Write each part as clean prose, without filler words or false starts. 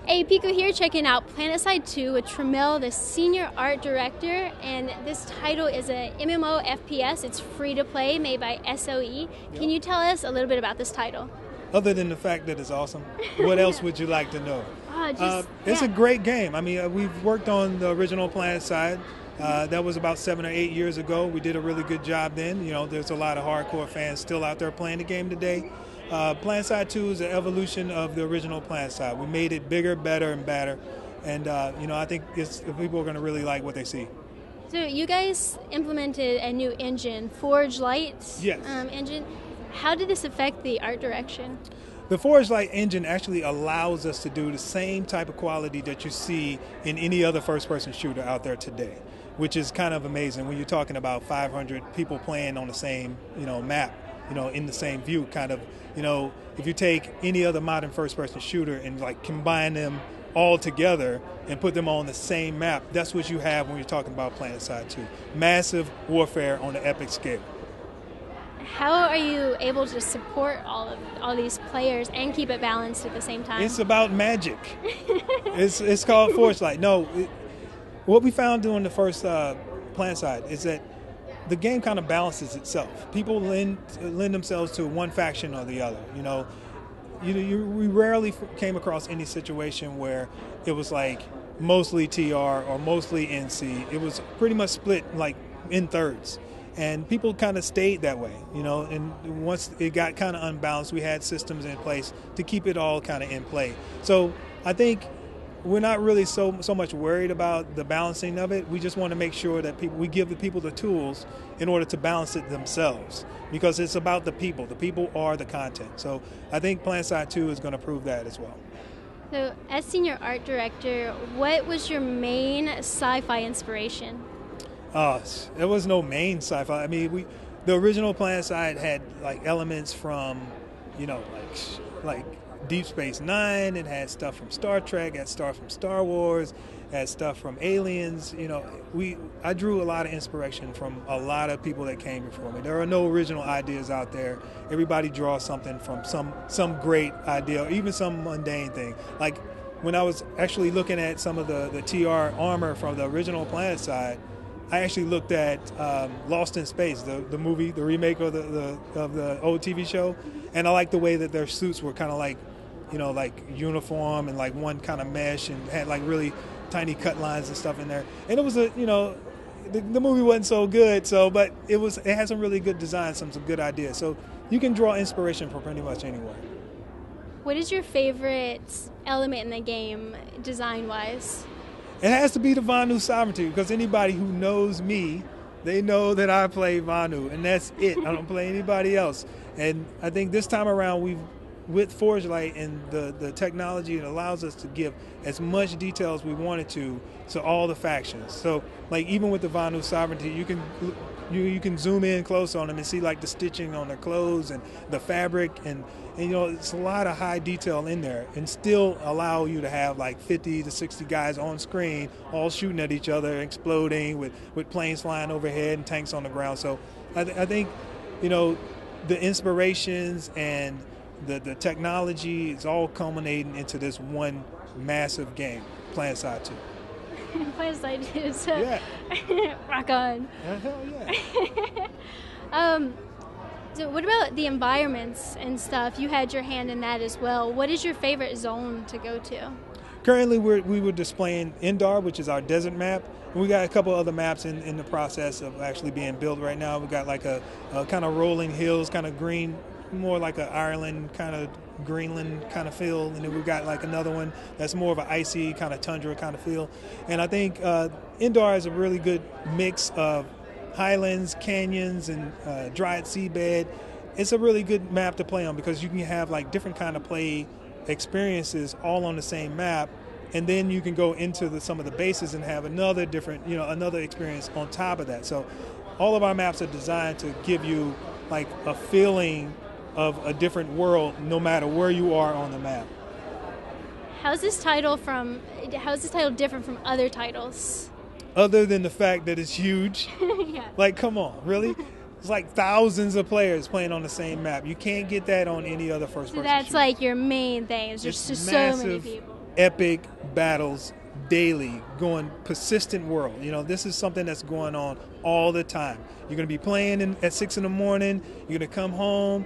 Hey, Pico here, checking out Planetside 2 with Tramell, the Senior Art Director, and this title is a MMO FPS. It's free to play, made by SOE. Can you tell us a little bit about this title? Other than the fact that it's awesome, what else would you like to know? It's a great game. I mean, we've worked on the original Planetside. That was about 7 or 8 years ago. We did a really good job then. You know, there's a lot of hardcore fans still out there playing the game today. Planetside 2 is an evolution of the original Planetside. We made it bigger, better, and better. And, you know, I think people are going to really like what they see. So you guys implemented a new engine, Forgelight engine. How did this affect the art direction? The Forgelight engine actually allows us to do the same type of quality that you see in any other first-person shooter out there today, which is kind of amazing when you're talking about 500 people playing on the same, map, in the same view. Kind of, if you take any other modern first-person shooter and like combine them all together and put them on the same map, that's what you have when you're talking about Planetside 2. Massive warfare on an epic scale. How are you able to support all these players and keep it balanced at the same time? It's about magic. It's called Forgelight. No, what we found doing the first Planetside is that the game kind of balances itself. People lend themselves to one faction or the other. We rarely came across any situation where it was like mostly TR or mostly NC. It was pretty much split like in thirds. And people kind of stayed that way, and once it got kind of unbalanced, we had systems in place to keep it all kind of in play. So I think we're not really so much worried about the balancing of it. We just want to make sure that we give the people the tools in order to balance it themselves, because it's about the people. The people are the content. So I think Planetside 2 is going to prove that as well. So as Senior Art Director, what was your main sci-fi inspiration? There was no main sci-fi. I mean, the original Planetside had like elements from, like Deep Space Nine. It had stuff from Star Trek, had stuff from Star Wars, had stuff from Aliens. I drew a lot of inspiration from a lot of people that came before me. There are no original ideas out there. Everybody draws something from some great idea, or even some mundane thing. Like when I was actually looking at some of the TR armor from the original Planetside, I actually looked at Lost in Space, the movie, the remake of the old TV show, and I liked the way that their suits were kind of like, like uniform and like one kind of mesh, and had like really tiny cut lines and stuff in there. And it was the movie wasn't so good, but it had some really good design, some good ideas. So you can draw inspiration from pretty much anywhere. What is your favorite element in the game, design-wise? It has to be the Vanu sovereignty, because anybody who knows me, they know that I play Vanu, and that's it. I don't play anybody else. And I think this time around, with Forgelight and the technology, it allows us to give as much detail as we wanted to all the factions. So, like even with the Vanu sovereignty, you can zoom in close on them and see like the stitching on their clothes and the fabric, and it's a lot of high detail in there, and still allow you to have like 50 to 60 guys on screen all shooting at each other, exploding with planes flying overhead and tanks on the ground. So I think the inspirations and the technology is all culminating into this one massive game, Planetside 2. Planetside 2, so yeah. Rock on. Hell yeah. So what about the environments and stuff? You had your hand in that as well. What is your favorite zone to go to? Currently, we were displaying Indar, which is our desert map. And we got a couple other maps in the process of actually being built right now. We got like a kind of rolling hills, kind of green, more like an Ireland kind of Greenland kind of feel, and then we've got like another one that's more of an icy kind of tundra kind of feel. And I think Indar is a really good mix of highlands, canyons, and dried seabed. It's a really good map to play on, because you can have like different kind of play experiences all on the same map, and then you can go into some of the bases and have another different, another experience on top of that. So all of our maps are designed to give you like a feeling of a different world no matter where you are on the map. How's this title different from other titles? Other than the fact that it's huge. Yeah. Like, come on, really? It's like thousands of players playing on the same map. You can't get that on any other first-person So that's shooter. like your main thing. It's just so many people. epic battles daily, going persistent world. This is something that's going on all the time. You're going to be playing at 6 in the morning. You're going to come home.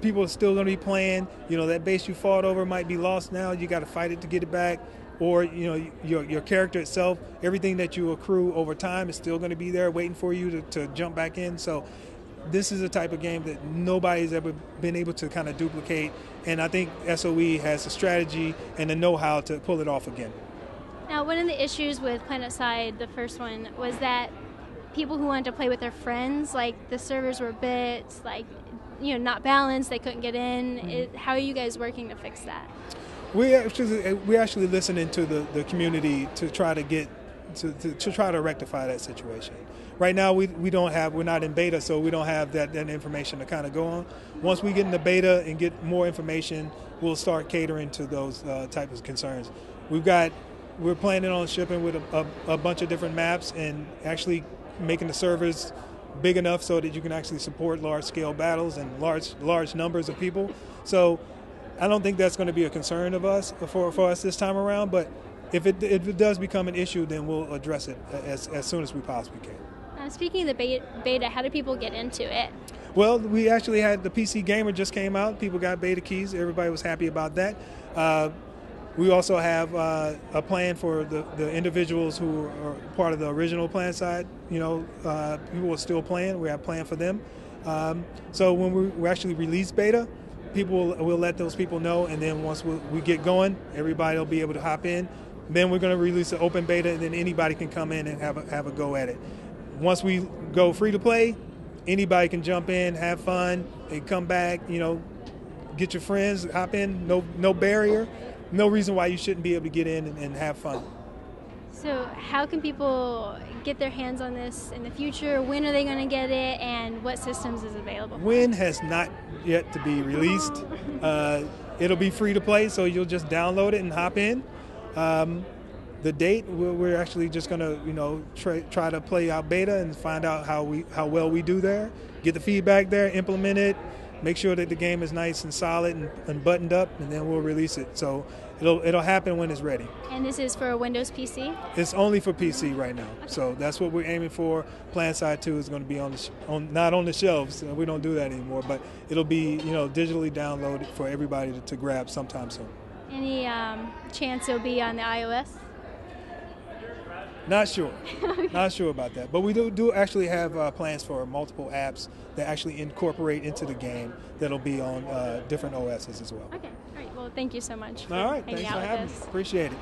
People are still going to be playing. That base you fought over might be lost now. You got to fight it to get it back. Or your character itself, everything that you accrue over time is still going to be there waiting for you to jump back in. So this is a type of game that nobody's ever been able to kind of duplicate. And I think SOE has the strategy and the know-how to pull it off again. Now, one of the issues with Planetside, the first one, was that people who wanted to play with their friends, like the servers were a bit not balanced. They couldn't get in. Mm-hmm. How are you guys working to fix that? We're actually listening to the community to try to get to try to rectify that situation. Right now, we're not in beta, so we don't have that information to kind of go on. Once we get into beta and get more information, we'll start catering to those types of concerns. We're planning on shipping with a bunch of different maps and actually making the servers big enough so that you can actually support large-scale battles and large numbers of people. So I don't think that's going to be a concern of us for us this time around, but if it does become an issue, then we'll address it as soon as we possibly can. Speaking of the beta, how do people get into it? Well, we actually had the PC Gamer just came out. People got beta keys. Everybody was happy about that. We also have a plan for the individuals who are part of the original Planetside. People are still playing. We have a plan for them. So when we actually release beta, we'll let those people know, and then once we get going, everybody will be able to hop in. Then we're going to release an open beta, and then anybody can come in and have a go at it. Once we go free to play, anybody can jump in, have fun, and come back. Get your friends, hop in. No barrier, no reason why you shouldn't be able to get in and have fun. So how can people get their hands on this in the future? When are they going to get it, and what systems is available? When has not yet to be released. It'll be free to play, so you'll just download it and hop in. The date, we're actually just going to try to play out beta and find out how well we do there, get the feedback there, implement it, make sure that the game is nice and solid and buttoned up, and then we'll release it. So it'll happen when it's ready. And this is for a Windows PC? It's only for PC right now. Okay. So that's what we're aiming for. Planetside 2 is going to be not on the shelves. We don't do that anymore, but it'll be digitally downloaded for everybody to grab sometime soon. Any chance it'll be on the iOS? Not sure. Not sure about that. But we do actually have plans for multiple apps that actually incorporate into the game that'll be on different OSs as well. Okay. All right. Well, thank you so much for All right. hanging Thanks out for having with us. me. Appreciate it.